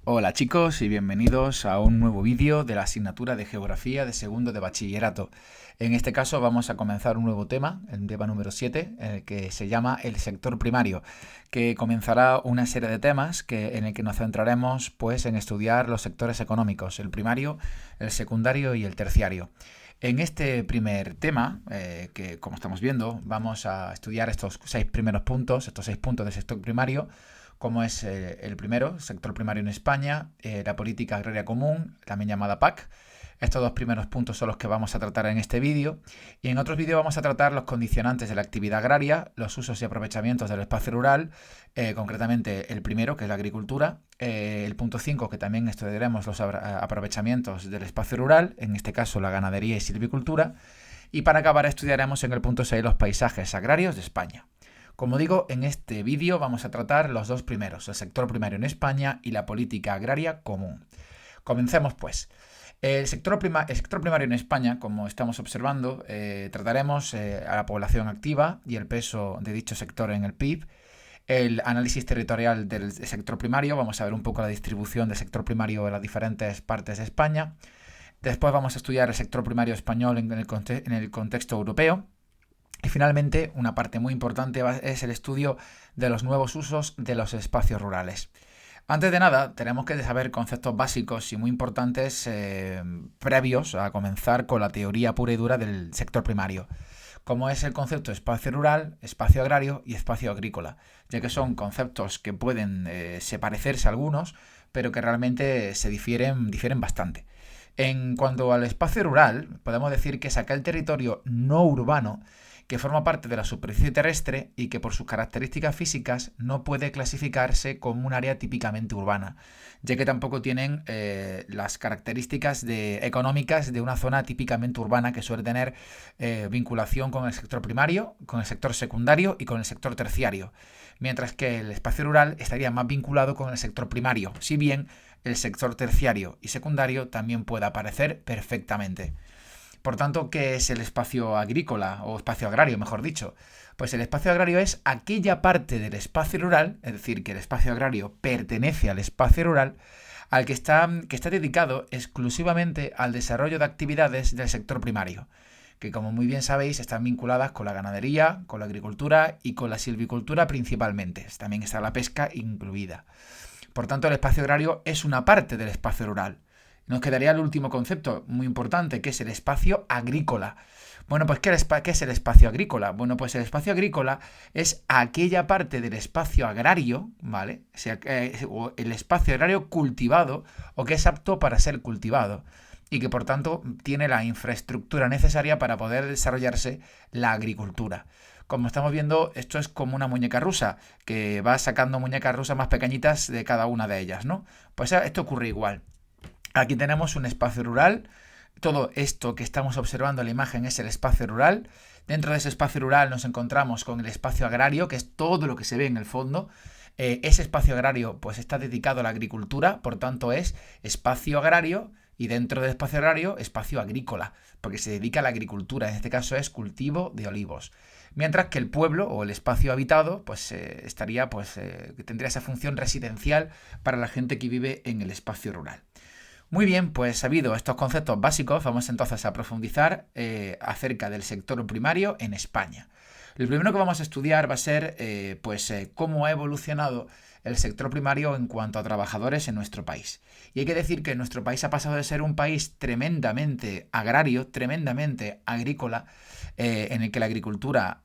Hola chicos y bienvenidos a un nuevo vídeo de la asignatura de Geografía de segundo de bachillerato. En este caso vamos a comenzar un nuevo tema, el tema número 7, que se llama el sector primario, que comenzará una serie de temas en el que nos centraremos pues, en estudiar los sectores económicos, el primario, el secundario y el terciario. En este primer tema, que como estamos viendo, vamos a estudiar estos 6 primeros puntos, estos 6 puntos del sector primario, como es el primero, sector primario en España, la política agraria común, también llamada PAC. Estos dos primeros puntos son los que vamos a tratar en este vídeo. Y en otros vídeos vamos a tratar los condicionantes de la actividad agraria, los usos y aprovechamientos del espacio rural, concretamente el primero, que es la agricultura, el punto 5, que también estudiaremos los aprovechamientos del espacio rural, en este caso la ganadería y silvicultura. Y para acabar estudiaremos en el punto 6 los paisajes agrarios de España. Como digo, en este vídeo vamos a tratar los dos primeros, el sector primario en España y la política agraria común. Comencemos pues. El sector primario en España, como estamos observando, trataremos a la población activa y el peso de dicho sector en el PIB, el análisis territorial del sector primario, vamos a ver un poco la distribución del sector primario en las diferentes partes de España. Después vamos a estudiar el sector primario español en el contexto europeo. Y finalmente, una parte muy importante es el estudio de los nuevos usos de los espacios rurales. Antes de nada, tenemos que saber conceptos básicos y muy importantes previos a comenzar con la teoría pura y dura del sector primario, como es el concepto de espacio rural, espacio agrario y espacio agrícola, ya que son conceptos que pueden se parecerse a algunos, pero que realmente se difieren bastante. En cuanto al espacio rural, podemos decir que es aquel territorio no urbano que forma parte de la superficie terrestre y que por sus características físicas no puede clasificarse como un área típicamente urbana, ya que tampoco tienen las características económicas de una zona típicamente urbana que suele tener vinculación con el sector primario, con el sector secundario y con el sector terciario, mientras que el espacio rural estaría más vinculado con el sector primario, si bien el sector terciario y secundario también puede aparecer perfectamente. Por tanto, ¿qué es el espacio agrícola o espacio agrario, mejor dicho? Pues el espacio agrario es aquella parte del espacio rural, es decir, que el espacio agrario pertenece al espacio rural, al que está dedicado exclusivamente al desarrollo de actividades del sector primario, que como muy bien sabéis están vinculadas con la ganadería, con la agricultura y con la silvicultura principalmente. También está la pesca incluida. Por tanto, el espacio agrario es una parte del espacio rural. Nos quedaría el último concepto muy importante, que es el espacio agrícola. Bueno, pues ¿qué es el espacio agrícola? Bueno, pues el espacio agrícola es aquella parte del espacio agrario, ¿vale? O sea, el espacio agrario cultivado o que es apto para ser cultivado y que por tanto tiene la infraestructura necesaria para poder desarrollarse la agricultura. Como estamos viendo, esto es como una muñeca rusa, que va sacando muñecas rusas más pequeñitas de cada una de ellas, ¿no? Pues esto ocurre igual. Aquí tenemos un espacio rural. Todo esto que estamos observando en la imagen es el espacio rural. Dentro de ese espacio rural nos encontramos con el espacio agrario, que es todo lo que se ve en el fondo. Ese espacio agrario pues está dedicado a la agricultura, por tanto es espacio agrario y dentro del espacio agrario espacio agrícola, porque se dedica a la agricultura, en este caso es cultivo de olivos. Mientras que el pueblo o el espacio habitado pues tendría esa función residencial para la gente que vive en el espacio rural. Muy bien, pues sabido estos conceptos básicos, vamos entonces a profundizar acerca del sector primario en España. Lo primero que vamos a estudiar va a ser cómo ha evolucionado el sector primario en cuanto a trabajadores en nuestro país. Y hay que decir que nuestro país ha pasado de ser un país tremendamente agrario, tremendamente agrícola, en el que la agricultura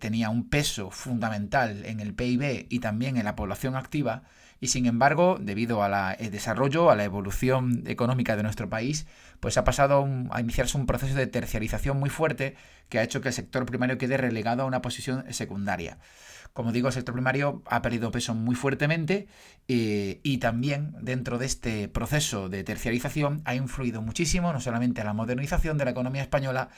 tenía un peso fundamental en el PIB y también en la población activa, y sin embargo, debido al desarrollo, a la evolución económica de nuestro país, pues ha pasado a iniciarse un proceso de terciarización muy fuerte que ha hecho que el sector primario quede relegado a una posición secundaria. Como digo, el sector primario ha perdido peso muy fuertemente y también dentro de este proceso de terciarización ha influido muchísimo no solamente a la modernización de la economía española,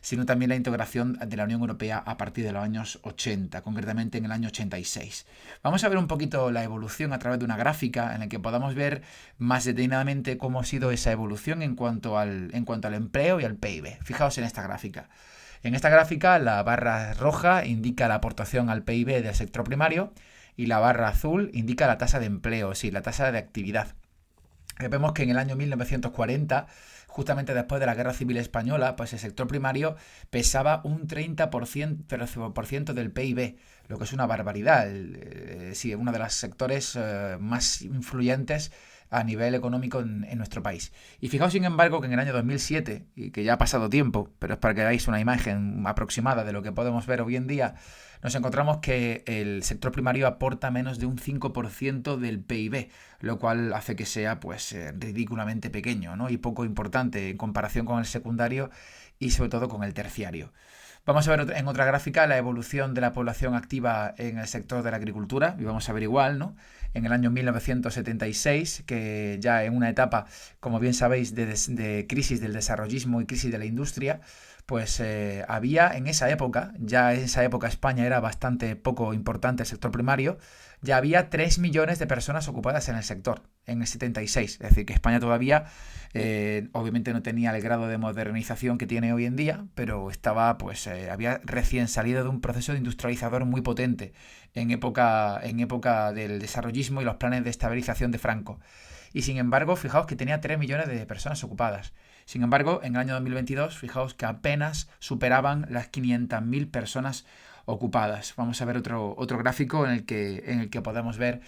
sino también la integración de la Unión Europea a partir de los años 80, concretamente en el año 86. Vamos a ver un poquito la evolución a través de una gráfica en la que podamos ver más detenidamente cómo ha sido esa evolución en cuanto al empleo y al PIB. Fijaos en esta gráfica. En esta gráfica la barra roja indica la aportación al PIB del sector primario y la barra azul indica la tasa de empleo, sí, la tasa de actividad. Vemos que en el año 1940, justamente después de la Guerra Civil Española, pues el sector primario pesaba un 30% del PIB, lo que es una barbaridad. Sí, uno de los sectores más influyentes a nivel económico en nuestro país. Y fijaos, sin embargo, que en el año 2007, y que ya ha pasado tiempo, pero es para que veáis una imagen aproximada de lo que podemos ver hoy en día, nos encontramos que el sector primario aporta menos de un 5% del PIB, lo cual hace que sea pues ridículamente pequeño, ¿no? Y poco importante en comparación con el secundario y sobre todo con el terciario. Vamos a ver en otra gráfica la evolución de la población activa en el sector de la agricultura y vamos a ver igual, ¿no? En el año 1976, que ya en una etapa, como bien sabéis, de crisis del desarrollismo y crisis de la industria, pues había en esa época, ya en esa época España era bastante poco importante el sector primario, ya había 3 millones de personas ocupadas en el sector, en el 76. Es decir, que España todavía, obviamente no tenía el grado de modernización que tiene hoy en día, pero estaba, pues, había recién salido de un proceso de industrializador muy potente en época del desarrollismo y los planes de estabilización de Franco. Y sin embargo, fijaos que tenía 3 millones de personas ocupadas. Sin embargo, en el año 2022, fijaos que apenas superaban las 500.000 personas ocupadas. Vamos a ver otro gráfico en el que podemos ver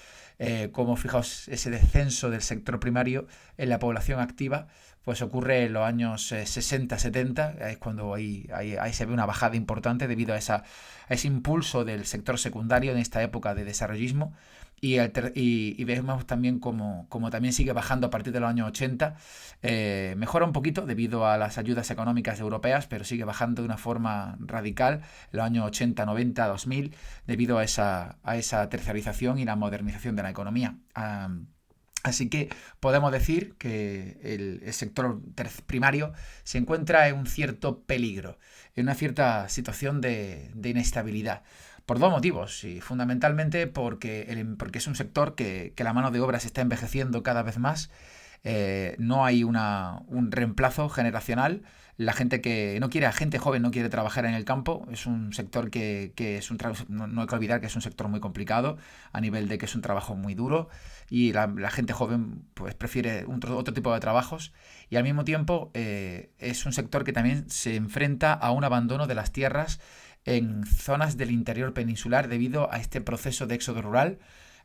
cómo, fijaos, ese descenso del sector primario en la población activa pues ocurre en los años 60-70, es cuando ahí se ve una bajada importante debido a ese impulso del sector secundario en esta época de desarrollismo. Y vemos también como también sigue bajando a partir de los años 80. Mejora un poquito debido a las ayudas económicas europeas, pero sigue bajando de una forma radical en los años 80, 90, 2000, debido a esa terciarización y la modernización de la economía. Así que podemos decir que el sector primario se encuentra en un cierto peligro, en una cierta situación de inestabilidad. Por dos motivos, y fundamentalmente porque es un sector que la mano de obra se está envejeciendo cada vez más, no hay un reemplazo generacional. La gente gente joven no quiere trabajar en el campo. Es un sector que es no hay que olvidar que es un sector muy complicado a nivel de que es un trabajo muy duro y la gente joven pues prefiere otro tipo de trabajos y al mismo tiempo es un sector que también se enfrenta a un abandono de las tierras en zonas del interior peninsular debido a este proceso de éxodo rural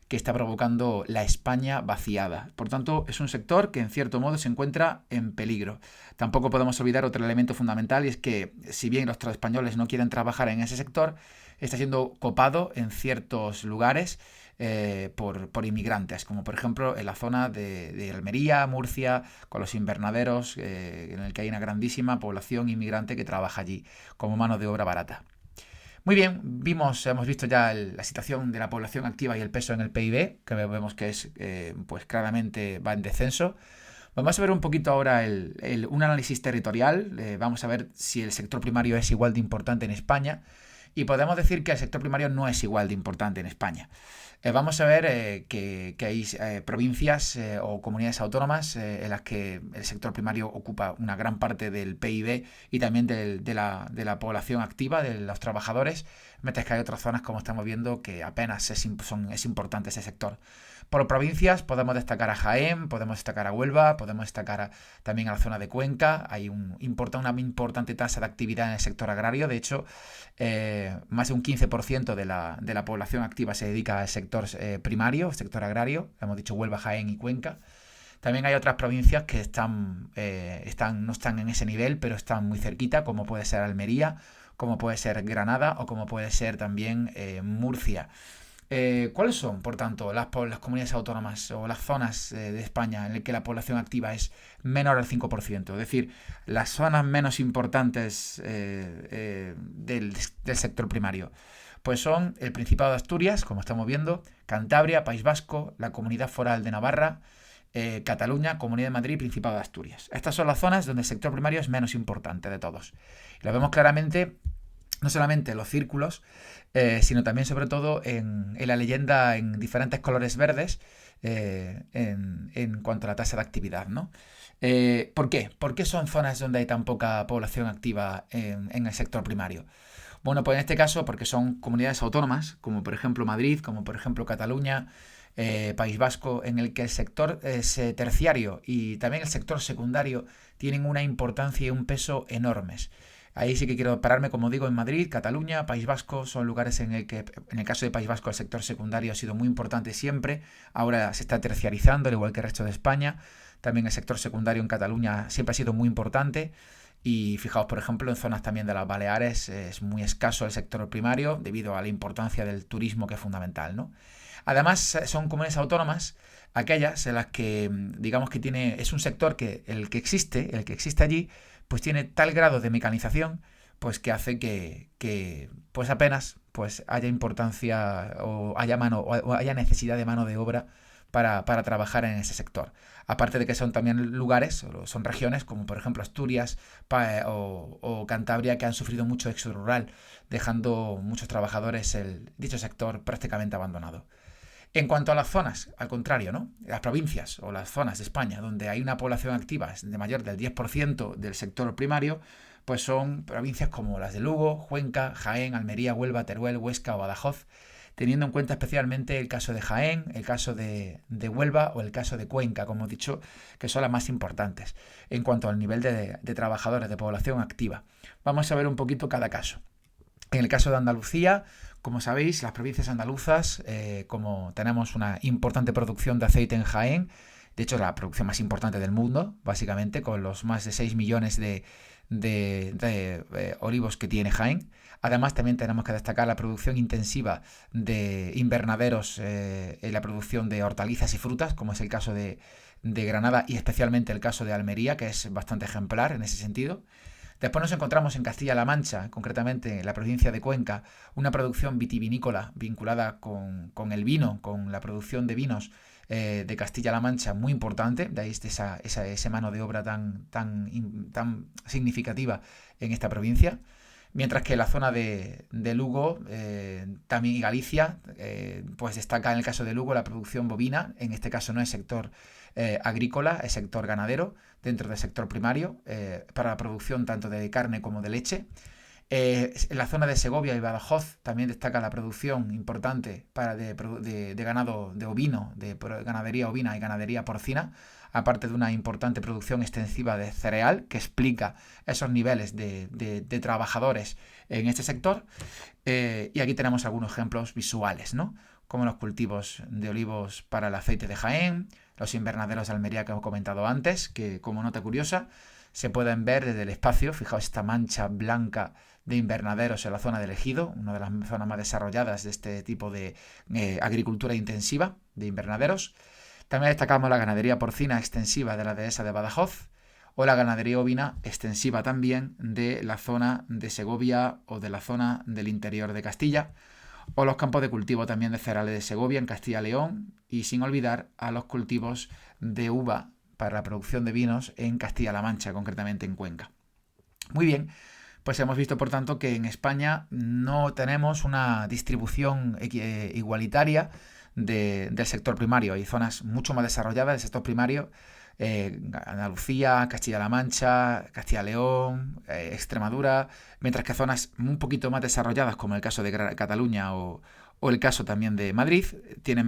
que está provocando la España vaciada. Por tanto, es un sector que en cierto modo se encuentra en peligro. Tampoco podemos olvidar otro elemento fundamental y es que si bien los españoles no quieren trabajar en ese sector, está siendo copado en ciertos lugares por inmigrantes, como por ejemplo en la zona de Almería, Murcia, con los invernaderos, en el que hay una grandísima población inmigrante que trabaja allí como mano de obra barata. Muy bien, hemos visto ya la situación de la población activa y el peso en el PIB, que vemos que es, pues claramente va en descenso. Vamos a ver un poquito ahora un análisis territorial. Vamos a ver si el sector primario es igual de importante en España. Y podemos decir que el sector primario no es igual de importante en España. Vamos a ver que hay provincias o comunidades autónomas en las que el sector primario ocupa una gran parte del PIB y también de la población activa, de los trabajadores, mientras que hay otras zonas, como estamos viendo, que apenas es importante ese sector. Por provincias podemos destacar a Jaén, podemos destacar a Huelva, podemos destacar también a la zona de Cuenca. Hay una importante tasa de actividad en el sector agrario. De hecho, más de un 15% de la población activa se dedica al sector primario, sector agrario. Hemos dicho Huelva, Jaén y Cuenca. También hay otras provincias que no están en ese nivel, pero están muy cerquita, como puede ser Almería, como puede ser Granada o como puede ser también Murcia. ¿Cuáles son, por tanto, las comunidades autónomas o las zonas de España en las que la población activa es menor al 5%? Es decir, las zonas menos importantes del sector primario. Pues son el Principado de Asturias, como estamos viendo, Cantabria, País Vasco, la Comunidad Foral de Navarra, Cataluña, Comunidad de Madrid y Principado de Asturias. Estas son las zonas donde el sector primario es menos importante de todos. Lo vemos claramente no solamente en los círculos, sino también sobre todo en la leyenda en diferentes colores verdes en cuanto a la tasa de actividad, ¿no? ¿Por qué? ¿Por qué son zonas donde hay tan poca población activa en el sector primario? Bueno, pues en este caso porque son comunidades autónomas, como por ejemplo Madrid, como por ejemplo Cataluña, País Vasco, en el que el sector terciario y también el sector secundario tienen una importancia y un peso enormes. Ahí sí que quiero pararme, como digo, en Madrid, Cataluña, País Vasco, son lugares en el que, en el caso de País Vasco, el sector secundario ha sido muy importante siempre, ahora se está terciarizando, al igual que el resto de España. También el sector secundario en Cataluña siempre ha sido muy importante. Y fijaos, por ejemplo, en zonas también de las Baleares es muy escaso el sector primario debido a la importancia del turismo, que es fundamental, ¿no? Además, son comunidades autónomas aquellas en las que, digamos que es un sector que el que existe allí, pues tiene tal grado de mecanización, pues que hace que pues apenas pues haya importancia o haya necesidad de mano de obra para trabajar en ese sector. Aparte de que son también lugares, son regiones como por ejemplo Asturias o Cantabria, que han sufrido mucho éxodo rural, dejando muchos trabajadores dicho sector prácticamente abandonado. En cuanto a las zonas, al contrario, ¿no? Las provincias o las zonas de España donde hay una población activa de mayor del 10% del sector primario, pues son provincias como las de Lugo, Cuenca, Jaén, Almería, Huelva, Teruel, Huesca o Badajoz, teniendo en cuenta especialmente el caso de Jaén, el caso de Huelva o el caso de Cuenca, como he dicho, que son las más importantes en cuanto al nivel de trabajadores, de población activa. Vamos a ver un poquito cada caso. En el caso de Andalucía, como sabéis, las provincias andaluzas, como tenemos una importante producción de aceite en Jaén, de hecho es la producción más importante del mundo, básicamente, con los más de 6 millones de olivos que tiene Jaén. Además, también tenemos que destacar la producción intensiva de invernaderos en la producción de hortalizas y frutas, como es el caso de Granada y especialmente el caso de Almería, que es bastante ejemplar en ese sentido. Después nos encontramos en Castilla-La Mancha, concretamente en la provincia de Cuenca, una producción vitivinícola vinculada con el vino, con la producción de vinos de Castilla-La Mancha muy importante, de ahí esa mano de obra tan significativa en esta provincia. Mientras que la zona de Lugo también y Galicia, pues destaca en el caso de Lugo la producción bovina, en este caso no es sector agrícola, es sector ganadero, dentro del sector primario, para la producción tanto de carne como de leche. En la zona de Segovia y Badajoz también destaca la producción importante de ganado de ovino, de ganadería ovina y ganadería porcina, aparte de una importante producción extensiva de cereal, que explica esos niveles de trabajadores en este sector. Y aquí tenemos algunos ejemplos visuales, ¿no? Como los cultivos de olivos para el aceite de Jaén, los invernaderos de Almería que hemos comentado antes, que como nota curiosa se pueden ver desde el espacio. Fijaos esta mancha blanca de invernaderos en la zona del Ejido, una de las zonas más desarrolladas de este tipo de agricultura intensiva de invernaderos. También destacamos la ganadería porcina extensiva de la dehesa de Badajoz o la ganadería ovina extensiva también de la zona de Segovia o de la zona del interior de Castilla, o los campos de cultivo también de cereales de Segovia en Castilla y León, y sin olvidar a los cultivos de uva para la producción de vinos en Castilla-La Mancha, concretamente en Cuenca. Muy bien, pues hemos visto por tanto que en España no tenemos una distribución igualitaria del sector primario. Hay zonas mucho más desarrolladas del sector primario, Andalucía, Castilla-La Mancha, Castilla-León, Extremadura, mientras que zonas un poquito más desarrolladas, como el caso de Cataluña o el caso también de Madrid, tienen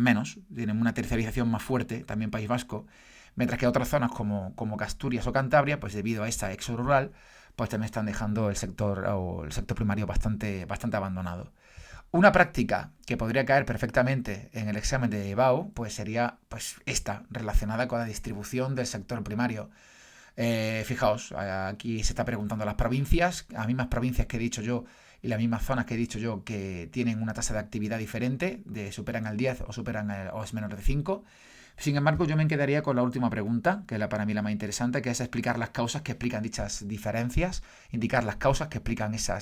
una terciarización más fuerte, también País Vasco, mientras que otras zonas como Asturias o Cantabria, pues debido a esta éxodo rural, pues también están dejando el sector primario bastante abandonado. Una práctica que podría caer perfectamente en el examen de EBAU pues sería esta, relacionada con la distribución del sector primario. Fijaos, aquí se está preguntando a las provincias, a las mismas provincias que he dicho yo y las mismas zonas que he dicho yo que tienen una tasa de actividad diferente, superan el 10 o es menor de 5. Sin embargo, yo me quedaría con la última pregunta, que es para mí la más interesante, que es explicar las causas que explican dichas diferencias, indicar las causas que explican esa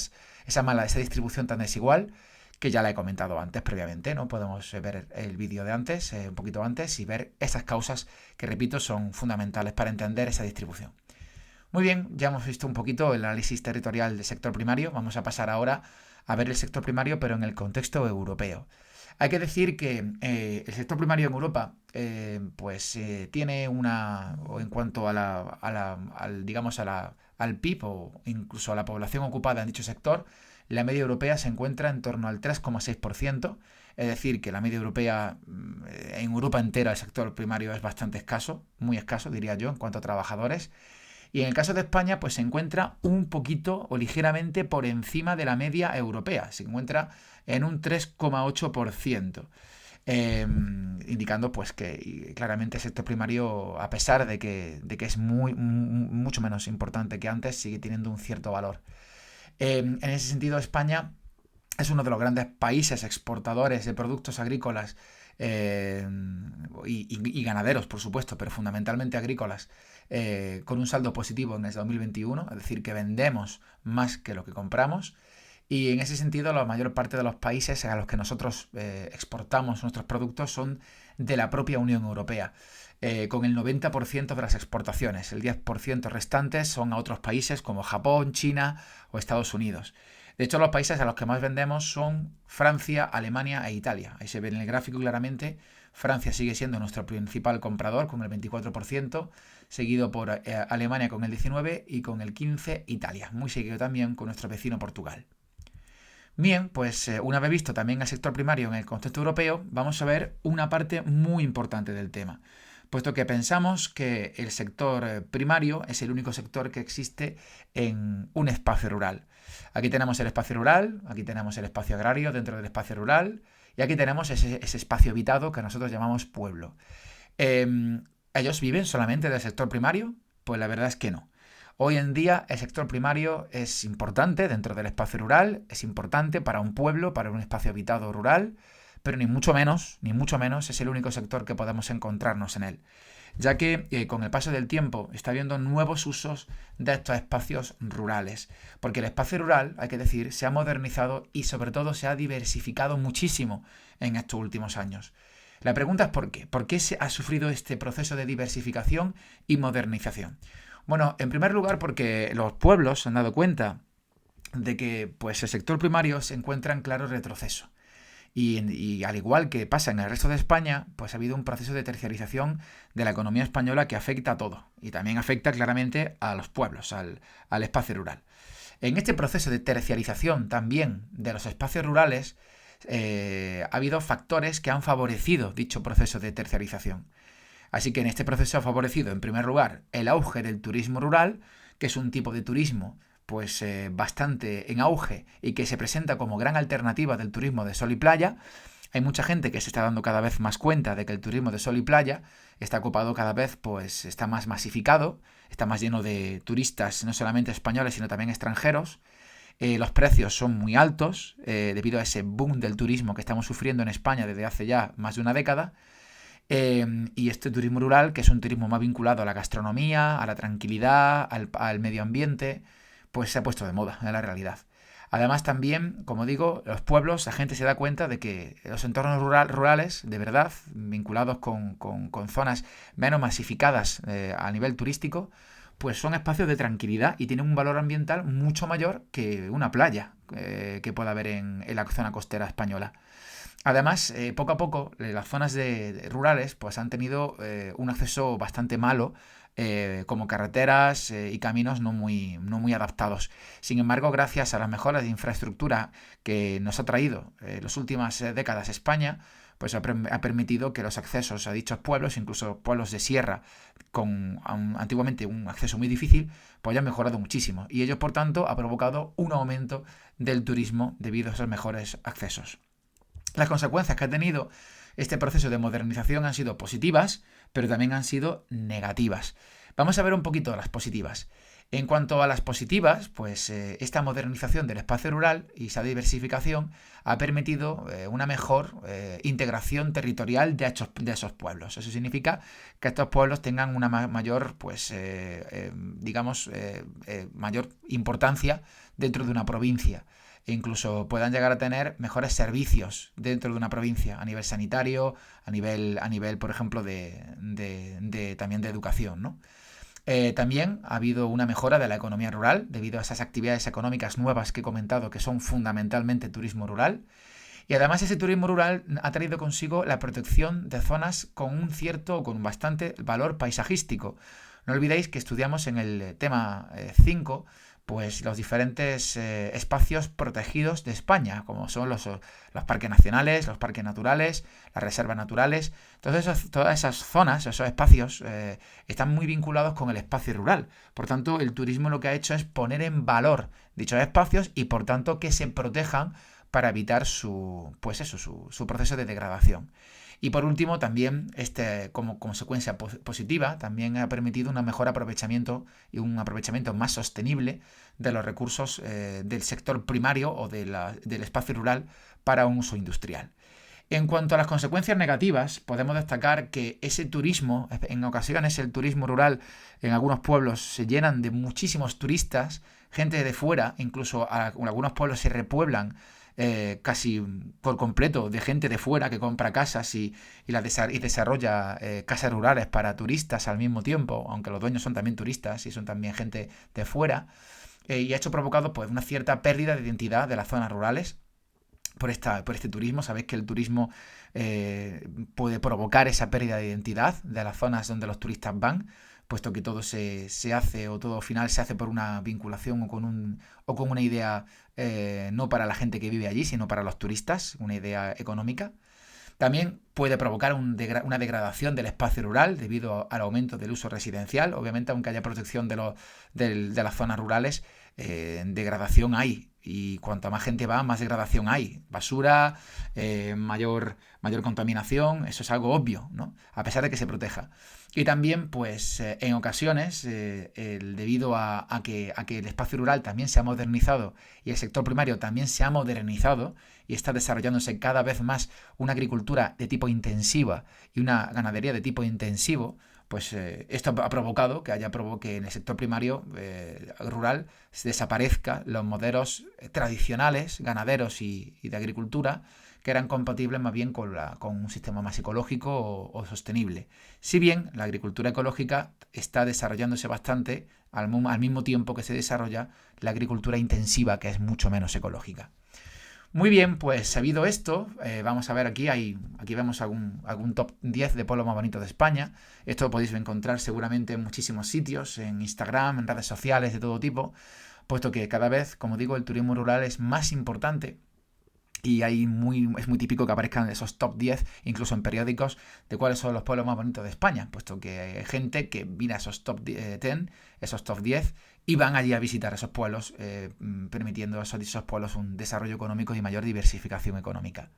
distribución tan desigual, que ya la he comentado antes previamente, ¿no? Podemos ver el vídeo de antes, un poquito antes, y ver esas causas que, repito, son fundamentales para entender esa distribución. Muy bien, ya hemos visto un poquito el análisis territorial del sector primario. Vamos a pasar ahora a ver el sector primario, pero en el contexto europeo. Hay que decir que el sector primario en Europa tiene o en cuanto al PIB o incluso a la población ocupada en dicho sector, la media europea se encuentra en torno al 3,6%, Es decir, que la media europea, en Europa entera el sector primario es bastante escaso, muy escaso diría yo, en cuanto a trabajadores. Y en el caso de España, pues se encuentra un poquito o ligeramente por encima de la media europea. Se encuentra en un 3,8%. Indicando pues que claramente el sector primario, a pesar de que es mucho menos importante que antes, sigue teniendo un cierto valor. En ese sentido, España es uno de los grandes países exportadores de productos agrícolas y ganaderos, por supuesto, pero fundamentalmente agrícolas, con un saldo positivo en el 2021, es decir, que vendemos más que lo que compramos. Y en ese sentido, la mayor parte de los países a los que nosotros exportamos nuestros productos son de la propia Unión Europea, con el 90% de las exportaciones. El 10% restantes son a otros países como Japón, China o Estados Unidos. De hecho, los países a los que más vendemos son Francia, Alemania e Italia. Ahí se ve en el gráfico claramente. Francia sigue siendo nuestro principal comprador con el 24%, seguido por Alemania con el 19% y con el 15% Italia. Muy seguido también con nuestro vecino Portugal. Bien, pues una vez visto también el sector primario en el contexto europeo, vamos a ver una parte muy importante del tema, puesto que pensamos que el sector primario es el único sector que existe en un espacio rural. Aquí tenemos el espacio rural, aquí tenemos el espacio agrario dentro del espacio rural y aquí tenemos ese espacio habitado que nosotros llamamos pueblo. ¿Ellos viven solamente del sector primario? Pues la verdad es que no. Hoy en día el sector primario es importante dentro del espacio rural, es importante para un pueblo, para un espacio habitado rural, pero ni mucho menos es el único sector que podemos encontrarnos en él, ya que con el paso del tiempo está habiendo nuevos usos de estos espacios rurales, porque el espacio rural, hay que decir, se ha modernizado y sobre todo se ha diversificado muchísimo en estos últimos años. La pregunta es ¿por qué? ¿Por qué se ha sufrido este proceso de diversificación y modernización? Bueno, en primer lugar porque los pueblos se han dado cuenta de que pues, el sector primario se encuentra en claro retroceso. Y al igual que pasa en el resto de España, pues ha habido un proceso de terciarización de la economía española que afecta a todo. Y también afecta claramente a los pueblos, al espacio rural. En este proceso de terciarización también de los espacios rurales, ha habido factores que han favorecido dicho proceso de terciarización. Así que en este proceso ha favorecido, en primer lugar, el auge del turismo rural, que es un tipo de turismo pues bastante en auge y que se presenta como gran alternativa del turismo de sol y playa. Hay mucha gente que se está dando cada vez más cuenta de que el turismo de sol y playa está ocupado cada vez, pues está más masificado, está más lleno de turistas, no solamente españoles, sino también extranjeros. Los precios son muy altos debido a ese boom del turismo que estamos sufriendo en España desde hace ya más de una década. Y este turismo rural, que es un turismo más vinculado a la gastronomía, a la tranquilidad, al medio ambiente, pues se ha puesto de moda en la realidad. Además también, como digo, los pueblos, la gente se da cuenta de que los entornos rurales, de verdad, vinculados con zonas menos masificadas a nivel turístico, pues son espacios de tranquilidad y tienen un valor ambiental mucho mayor que una playa que pueda haber en la zona costera española. Además, poco a poco, las zonas rurales pues han tenido un acceso bastante malo, como carreteras y caminos no muy adaptados. Sin embargo, gracias a las mejoras de infraestructura que nos ha traído las últimas décadas España, pues ha permitido que los accesos a dichos pueblos, incluso pueblos de sierra, con antiguamente un acceso muy difícil, pues hayan mejorado muchísimo. Y ello, por tanto, ha provocado un aumento del turismo debido a esos mejores accesos. Las consecuencias que ha tenido este proceso de modernización han sido positivas, pero también han sido negativas. Vamos a ver un poquito las positivas. En cuanto a las positivas, pues esta modernización del espacio rural y esa diversificación ha permitido una mejor integración territorial de esos pueblos. Eso significa que estos pueblos tengan una mayor, pues, mayor importancia dentro de una provincia. E incluso puedan llegar a tener mejores servicios dentro de una provincia a nivel sanitario, a nivel por ejemplo, también de educación, ¿no? También ha habido una mejora de la economía rural debido a esas actividades económicas nuevas que he comentado que son fundamentalmente turismo rural. Y además ese turismo rural ha traído consigo la protección de zonas con con bastante valor paisajístico. No olvidéis que estudiamos en el tema 5 pues los diferentes espacios protegidos de España, como son los parques nacionales, los parques naturales, las reservas naturales. Entonces, todas esas zonas, esos espacios, están muy vinculados con el espacio rural. Por tanto, el turismo lo que ha hecho es poner en valor dichos espacios y, por tanto, que se protejan para evitar su proceso de degradación. Y por último, también como consecuencia positiva, también ha permitido un mejor aprovechamiento y un aprovechamiento más sostenible de los recursos del sector primario o del espacio rural para un uso industrial. En cuanto a las consecuencias negativas, podemos destacar que ese turismo, en ocasiones el turismo rural en algunos pueblos se llenan de muchísimos turistas, gente de fuera, incluso algunos pueblos se repueblan casi por completo de gente de fuera que compra casas y desarrolla casas rurales para turistas al mismo tiempo, aunque los dueños son también turistas y son también gente de fuera, y ha hecho provocado pues una cierta pérdida de identidad de las zonas rurales por este turismo. Sabéis que el turismo puede provocar esa pérdida de identidad de las zonas donde los turistas van, puesto que todo se hace, o todo al final se hace por una vinculación o con una idea no para la gente que vive allí, sino para los turistas, una idea económica. También puede provocar una degradación del espacio rural debido al aumento del uso residencial. Obviamente, aunque haya protección de las zonas rurales, degradación hay. Y cuanto más gente va, más degradación hay. Basura, mayor contaminación, eso es algo obvio, ¿no? A pesar de que se proteja. Y también, pues, en ocasiones, debido a que el espacio rural también se ha modernizado y el sector primario también se ha modernizado y está desarrollándose cada vez más una agricultura de tipo intensiva y una ganadería de tipo intensivo, pues esto ha provocado que en el sector primario rural se desaparezcan los modelos tradicionales, ganaderos y de agricultura, que eran compatibles más bien con un sistema más ecológico o sostenible. Si bien la agricultura ecológica está desarrollándose bastante al mismo tiempo que se desarrolla la agricultura intensiva, que es mucho menos ecológica. Muy bien, pues sabido esto, vamos a ver aquí vemos algún top 10 de pueblos más bonitos de España. Esto lo podéis encontrar seguramente en muchísimos sitios, en Instagram, en redes sociales de todo tipo, puesto que cada vez, como digo, el turismo rural es más importante. Y es muy típico que aparezcan esos top 10, incluso en periódicos, de cuáles son los pueblos más bonitos de España, puesto que hay gente que viene a esos top 10, esos top 10, y van allí a visitar esos pueblos, permitiendo a esos pueblos un desarrollo económico y mayor diversificación económica.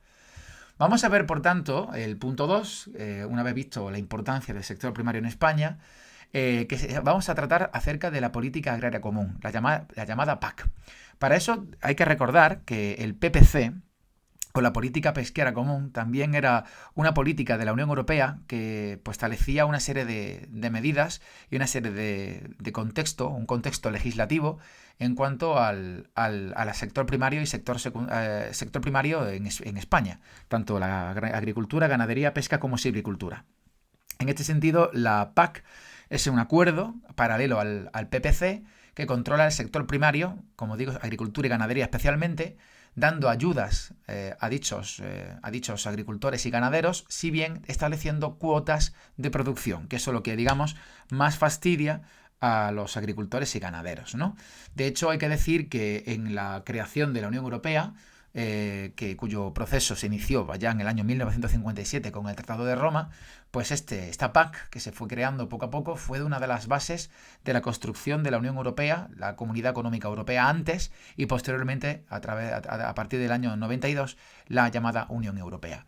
Vamos a ver, por tanto, el punto 2, una vez visto la importancia del sector primario en España, vamos a tratar acerca de la política agraria común, la llamada PAC. Para eso hay que recordar que el PPC, o la política pesquera común, también era una política de la Unión Europea que pues, establecía una serie de medidas y una serie de contexto, un contexto legislativo en cuanto al sector primario y sector primario en España, tanto la agricultura, ganadería, pesca como silvicultura. En este sentido, la PAC es un acuerdo paralelo al PPC que controla el sector primario, como digo, agricultura y ganadería especialmente, dando ayudas a dichos agricultores y ganaderos, si bien estableciendo cuotas de producción, que eso es lo que, digamos, más fastidia a los agricultores y ganaderos, ¿no? De hecho, hay que decir que en la creación de la Unión Europea, cuyo proceso se inició ya en el año 1957 con el Tratado de Roma, pues esta PAC, que se fue creando poco a poco, fue una de las bases de la construcción de la Unión Europea, la Comunidad Económica Europea antes, y posteriormente, a partir del año 92, la llamada Unión Europea.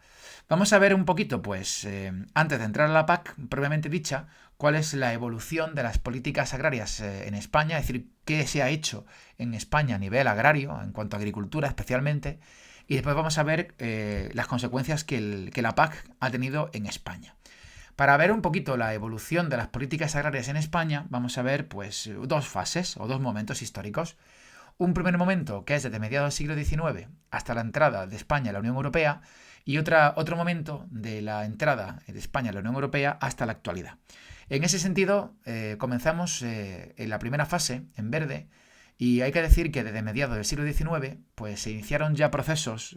Vamos a ver un poquito, pues, antes de entrar a la PAC, previamente dicha, cuál es la evolución de las políticas agrarias en España, es decir, qué se ha hecho en España a nivel agrario, en cuanto a agricultura especialmente, y después vamos a ver las consecuencias que la PAC ha tenido en España. Para ver un poquito la evolución de las políticas agrarias en España, vamos a ver pues dos fases o dos momentos históricos. Un primer momento que es desde mediados del siglo XIX hasta la entrada de España a la Unión Europea, y otro momento de la entrada de España a la Unión Europea hasta la actualidad. En ese sentido, comenzamos en la primera fase, en verde, y hay que decir que desde mediados del siglo XIX pues, se iniciaron ya procesos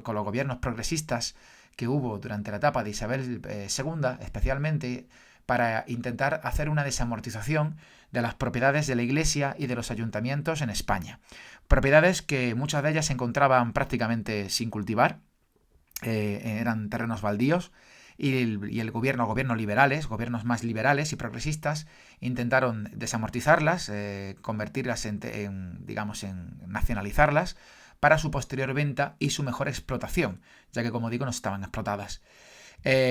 con los gobiernos progresistas que hubo durante la etapa de Isabel II, especialmente para intentar hacer una desamortización de las propiedades de la Iglesia y de los ayuntamientos en España. Propiedades que muchas de ellas se encontraban prácticamente sin cultivar, eran terrenos baldíos, y el gobiernos liberales, gobiernos más liberales y progresistas, intentaron desamortizarlas, convertirlas digamos, en nacionalizarlas, para su posterior venta y su mejor explotación, ya que, como digo, no estaban explotadas.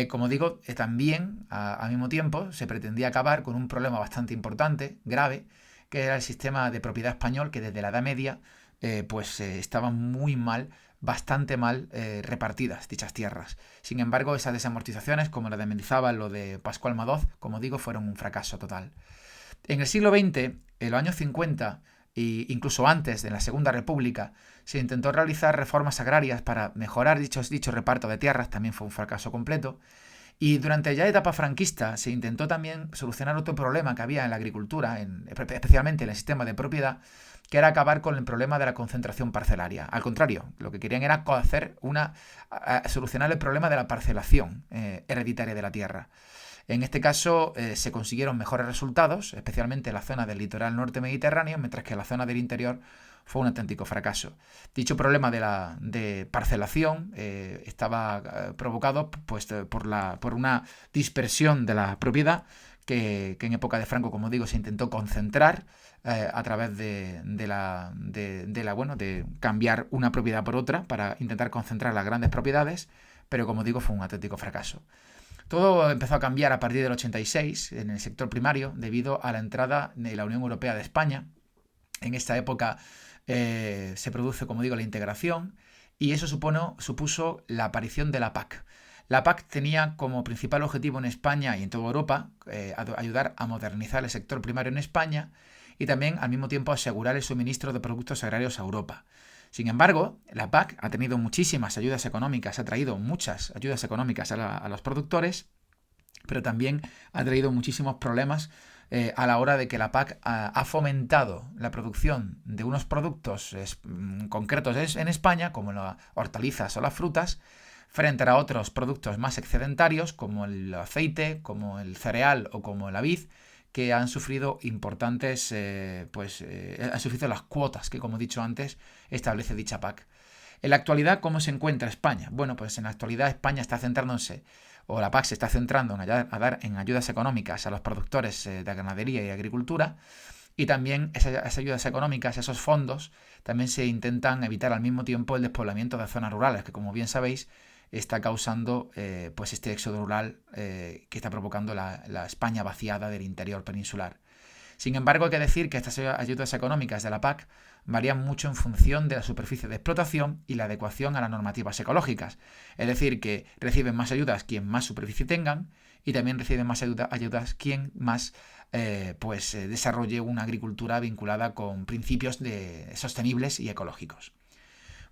Como digo, también al mismo tiempo se pretendía acabar con un problema bastante importante, grave, que era el sistema de propiedad español, que desde la Edad Media estaban muy mal, bastante mal repartidas dichas tierras. Sin embargo, esas desamortizaciones, como la de Mendizábal o de Pascual Madoz, como digo, fueron un fracaso total. En el siglo XX, en los años 50 e incluso antes, de la Segunda República, se intentó realizar reformas agrarias para mejorar dicho reparto de tierras, también fue un fracaso completo. Y durante ya la etapa franquista se intentó también solucionar otro problema que había en la agricultura, especialmente en el sistema de propiedad, que era acabar con el problema de la concentración parcelaria. Al contrario, lo que querían era solucionar el problema de la parcelación hereditaria de la tierra. En este caso se consiguieron mejores resultados, especialmente en la zona del litoral norte mediterráneo, mientras que en la zona del interior fue un auténtico fracaso. Dicho problema de parcelación estaba provocado por una dispersión de la propiedad que en época de Franco, como digo, se intentó concentrar a través de cambiar una propiedad por otra para intentar concentrar las grandes propiedades, pero, como digo, fue un auténtico fracaso. Todo empezó a cambiar a partir del 86 en el sector primario debido a la entrada de la Unión Europea de España. En esta época se produce, como digo, la integración, y eso supuso la aparición de la PAC. La PAC tenía como principal objetivo en España y en toda Europa ayudar a modernizar el sector primario en España y también al mismo tiempo asegurar el suministro de productos agrarios a Europa. Sin embargo, la PAC ha tenido muchísimas ayudas económicas, ha traído muchas ayudas económicas a los productores, pero también ha traído muchísimos problemas a la hora de que la PAC ha fomentado la producción de unos productos concretos en España, como las hortalizas o las frutas, frente a otros productos más excedentarios, como el aceite, como el cereal o como la vid, que han sufrido han sufrido las cuotas que, como he dicho antes, establece dicha PAC. En la actualidad, ¿cómo se encuentra España? Bueno, pues en la actualidad España está centrándose, o la PAC se está centrando en ayudas económicas a los productores de ganadería y agricultura, y también esas ayudas económicas, esos fondos, también se intentan evitar al mismo tiempo el despoblamiento de zonas rurales, que, como bien sabéis, está causando este éxodo rural que está provocando la España vaciada del interior peninsular. Sin embargo, hay que decir que estas ayudas económicas de la PAC varían mucho en función de la superficie de explotación y la adecuación a las normativas ecológicas. Es decir, que reciben más ayudas quien más superficie tengan, y también reciben más ayudas quien más desarrolle una agricultura vinculada con principios sostenibles y ecológicos.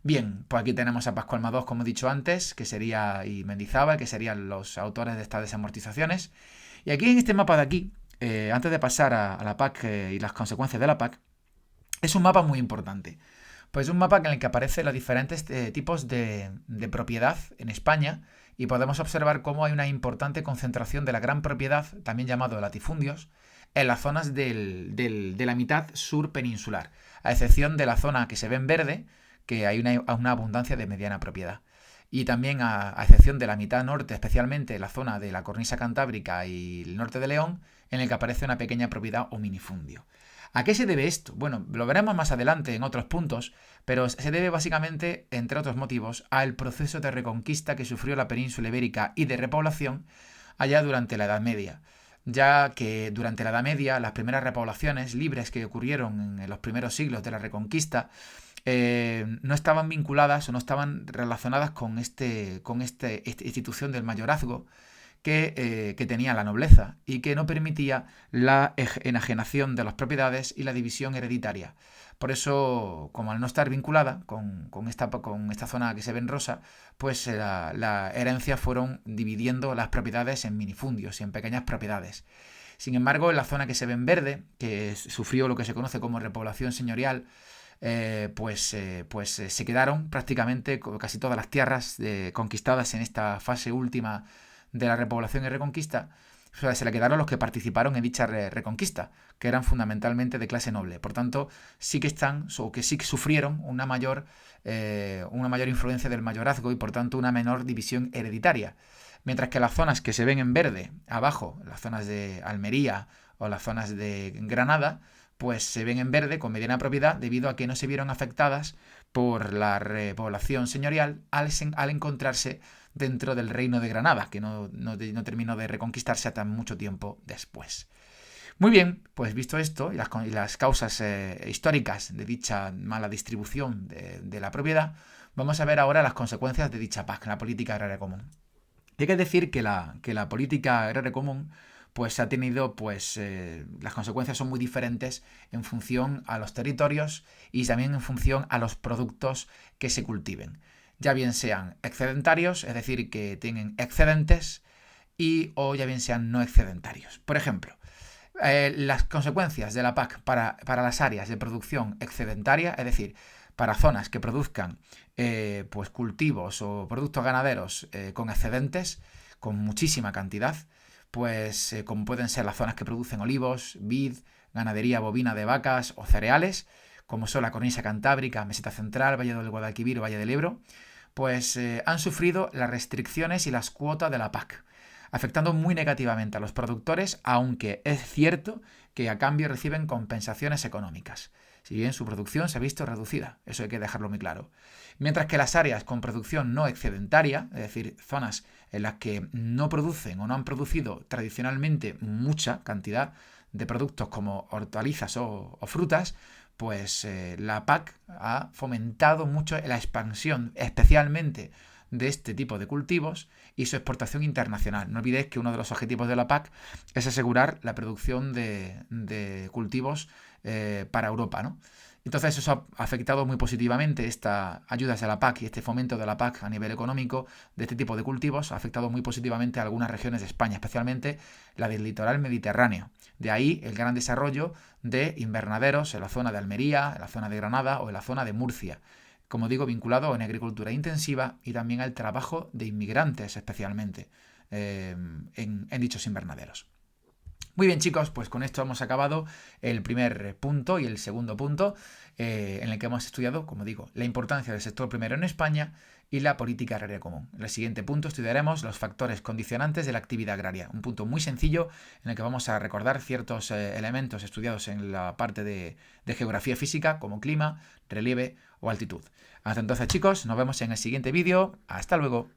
Bien, pues aquí tenemos a Pascual Madoz, como he dicho antes, y Mendizábal, que serían los autores de estas desamortizaciones. Y aquí en este mapa de aquí, antes de pasar a la PAC y las consecuencias de la PAC, es un mapa muy importante. Pues es un mapa en el que aparecen los diferentes tipos de propiedad en España, y podemos observar cómo hay una importante concentración de la gran propiedad, también llamado latifundios, en las zonas de la mitad sur peninsular, a excepción de la zona que se ve en verde, que hay una abundancia de mediana propiedad. Y también a excepción de la mitad norte, especialmente la zona de la cornisa cantábrica y el norte de León, en el que aparece una pequeña propiedad o minifundio. ¿A qué se debe esto? Bueno, lo veremos más adelante en otros puntos, pero se debe básicamente, entre otros motivos, al proceso de reconquista que sufrió la península ibérica y de repoblación allá durante la Edad Media, ya que durante la Edad Media las primeras repoblaciones libres que ocurrieron en los primeros siglos de la Reconquista no estaban vinculadas o no estaban relacionadas con esta institución del mayorazgo que tenía la nobleza y que no permitía la enajenación de las propiedades y la división hereditaria. Por eso, como al no estar vinculada con esta zona que se ve en rosa, pues la herencia fueron dividiendo las propiedades en minifundios y en pequeñas propiedades. Sin embargo, en la zona que se ve en verde, que sufrió lo que se conoce como repoblación señorial, se quedaron prácticamente casi todas las tierras conquistadas en esta fase última de la repoblación y reconquista, se le quedaron los que participaron en dicha reconquista, que eran fundamentalmente de clase noble. Por tanto, sí que sí que sufrieron una mayor influencia del mayorazgo y por tanto una menor división hereditaria. Mientras que las zonas que se ven en verde abajo, las zonas de Almería o las zonas de Granada, pues se ven en verde con mediana propiedad debido a que no se vieron afectadas por la repoblación señorial al encontrarse dentro del reino de Granada, que no terminó de reconquistarse hasta mucho tiempo después. Muy bien, pues visto esto y las causas históricas de dicha mala distribución de la propiedad, vamos a ver ahora las consecuencias de dicha PAC, la política agraria común. Hay que decir que la política agraria común pues ha tenido, las consecuencias son muy diferentes en función a los territorios y también en función a los productos que se cultiven. Ya bien sean excedentarios, es decir, que tienen excedentes, o ya bien sean no excedentarios. Por ejemplo, las consecuencias de la PAC para las áreas de producción excedentaria, es decir, para zonas que produzcan pues cultivos o productos ganaderos con excedentes, con muchísima cantidad, pues como pueden ser las zonas que producen olivos, vid, ganadería bovina de vacas o cereales, como son la cornisa cantábrica, meseta central, Valle del Guadalquivir o Valle del Ebro, pues han sufrido las restricciones y las cuotas de la PAC, afectando muy negativamente a los productores, aunque es cierto que a cambio reciben compensaciones económicas, si bien su producción se ha visto reducida, eso hay que dejarlo muy claro. Mientras que las áreas con producción no excedentaria, es decir, zonas en las que no producen o no han producido tradicionalmente mucha cantidad de productos como hortalizas o frutas, pues la PAC ha fomentado mucho la expansión, especialmente de este tipo de cultivos y su exportación internacional. No olvidéis que uno de los objetivos de la PAC es asegurar la producción de cultivos para Europa, ¿no? Entonces eso ha afectado muy positivamente, estas ayudas de la PAC y este fomento de la PAC a nivel económico de este tipo de cultivos ha afectado muy positivamente a algunas regiones de España, especialmente la del litoral mediterráneo. De ahí el gran desarrollo de invernaderos en la zona de Almería, en la zona de Granada o en la zona de Murcia. Como digo, vinculado a una agricultura intensiva y también al trabajo de inmigrantes especialmente en dichos invernaderos. Muy bien, chicos, pues con esto hemos acabado el primer punto y el segundo punto en el que hemos estudiado, como digo, la importancia del sector primero en España y la política agraria común. En el siguiente punto estudiaremos los factores condicionantes de la actividad agraria, un punto muy sencillo en el que vamos a recordar ciertos elementos estudiados en la parte de geografía física como clima, relieve o altitud. Hasta entonces, chicos, nos vemos en el siguiente vídeo. Hasta luego.